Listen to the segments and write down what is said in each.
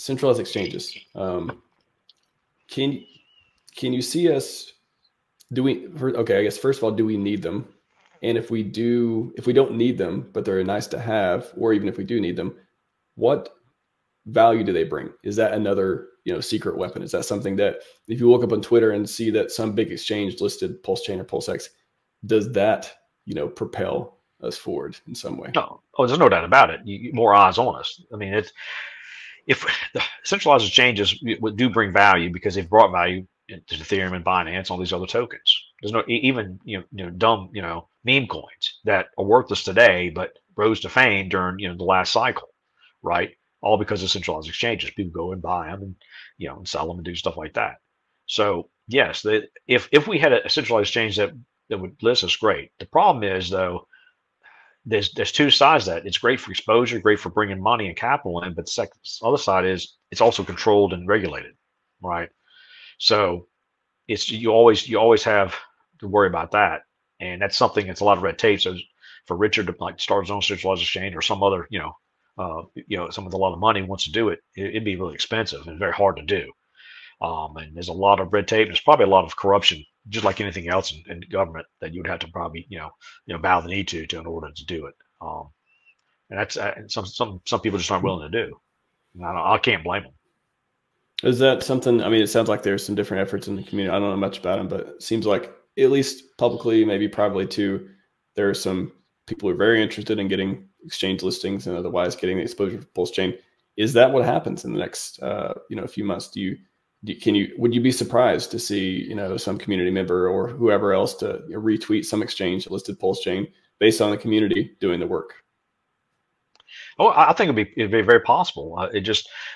centralized exchanges. Can you see us? Okay, I guess first of all, do we need them? And if we don't need them, but they're nice to have, or even if we do need them, what value do they bring? Is that another, secret weapon? Is that something that if you look up on Twitter and see that some big exchange listed PulseChain or PulseX, does that, propel us forward in some way? No, there's no doubt about it. More eyes on us. I mean, if the centralized exchanges do bring value because they've brought value to Ethereum and Binance, all these other tokens. There's no even dumb meme coins that are worthless today but rose to fame during the last cycle, right? All because of centralized exchanges. People go and buy them and and sell them and do stuff like that. So yes, if we had a centralized exchange that would list us, great. The problem is though, there's two sides to that. It's great for exposure, great for bringing money and capital in, but the other side is it's also controlled and regulated, right? So you always have to worry about that, and that's something. It's a lot of red tape. So for Richard to like start his own centralized exchange or some other someone with a lot of money wants to do it, it'd be really expensive and very hard to do. And there's a lot of red tape. There's probably a lot of corruption, just like anything else in government, that you would have to probably bow the knee to in order to do it. And that's some people just aren't willing to do. And I can't blame them. Is that something? I mean, it sounds like there's some different efforts in the community. I don't know much about them, but it seems like at least publicly, maybe privately too, there are some people who are very interested in getting exchange listings and otherwise getting the exposure for PulseChain. Is that what happens in the next few months? Would you be surprised to see some community member or whoever else to retweet some exchange that listed PulseChain based on the community doing the work? Oh, I think it'd be very possible.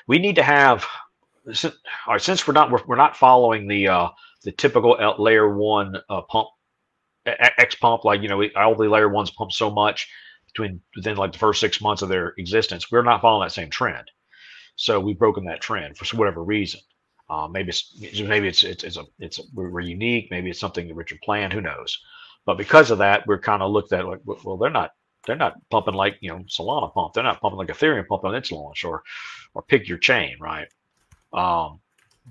We need to have. Since we're not following the typical layer one pump X pump, like all the layer ones pump so much within like the first 6 months of their existence, we're not following that same trend. So we've broken that trend for whatever reason. Maybe we're unique. Maybe it's something that Richard planned. Who knows? But because of that, we're kind of looked at like, well, they're not pumping like Solana pump. They're not pumping like Ethereum pump on its launch, or pick your chain, right? But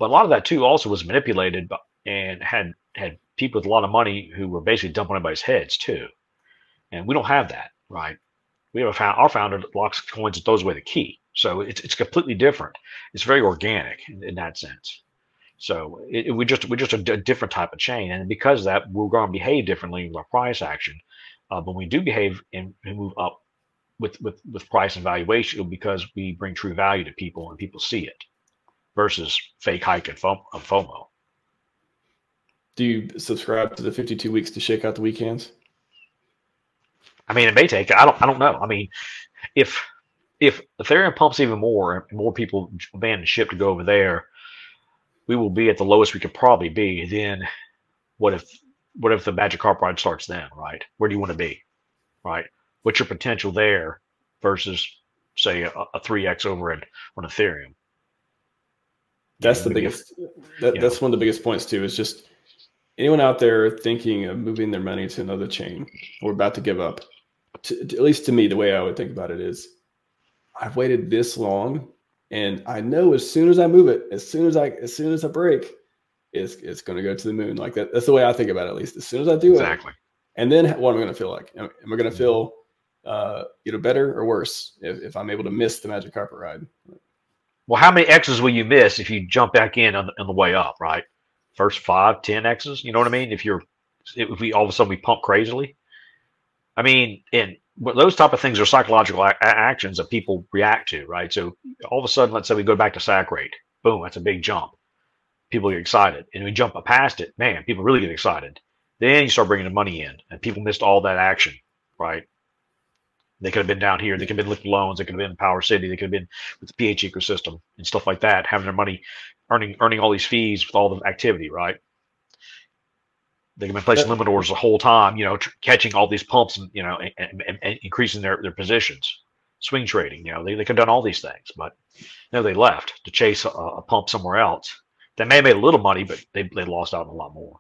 a lot of that too also was manipulated and had people with a lot of money who were basically dumping everybody's heads too. And we don't have that, right? We have our founder locks coins and throws away the key. So it's completely different. It's very organic in that sense. So we're just a different type of chain. And because of that, we're going to behave differently with our price action. But we do behave and move up with price and valuation because we bring true value to people and people see it, versus fake hike and FOMO. Do you subscribe to the 52 weeks to shake out the weekends? I mean, it may take. I don't know. I mean, if Ethereum pumps even more and more people abandon ship to go over there, we will be at the lowest we could probably be. Then what if the magic carpet ride starts then, right? Where do you want to be, right? What's your potential there versus say a 3x over on Ethereum? That's the biggest. That's one of the biggest points too. Is just anyone out there thinking of moving their money to another chain or about to give up. At least to me, the way I would think about it is, I've waited this long, and I know as soon as I move it, as soon as I break, it's going to go to the moon. Like that. That's the way I think about it. At least as soon as I do it, and then what am I going to feel like? Am I going to feel better or worse if I'm able to miss the magic carpet ride? Well, how many X's will you miss if you jump back in on the way up, right? First 5, 10 X's, you know what I mean? If we all of a sudden we pump crazily, I mean, and those type of things are psychological actions that people react to, right? So all of a sudden, let's say we go back to sack rate, boom, that's a big jump. People get excited, and we jump past it, man, people really get excited. Then you start bringing the money in, and people missed all that action, right? They could have been down here. They could have been liquid loans. They could have been in Power City. They could have been with the PH ecosystem and stuff like that, having their money, earning all these fees with all the activity, right? They could have been placing limit orders the whole time, catching all these pumps and, and increasing their positions, swing trading. They could have done all these things, but no, they left to chase a pump somewhere else. They may have made a little money, but they lost out on a lot more.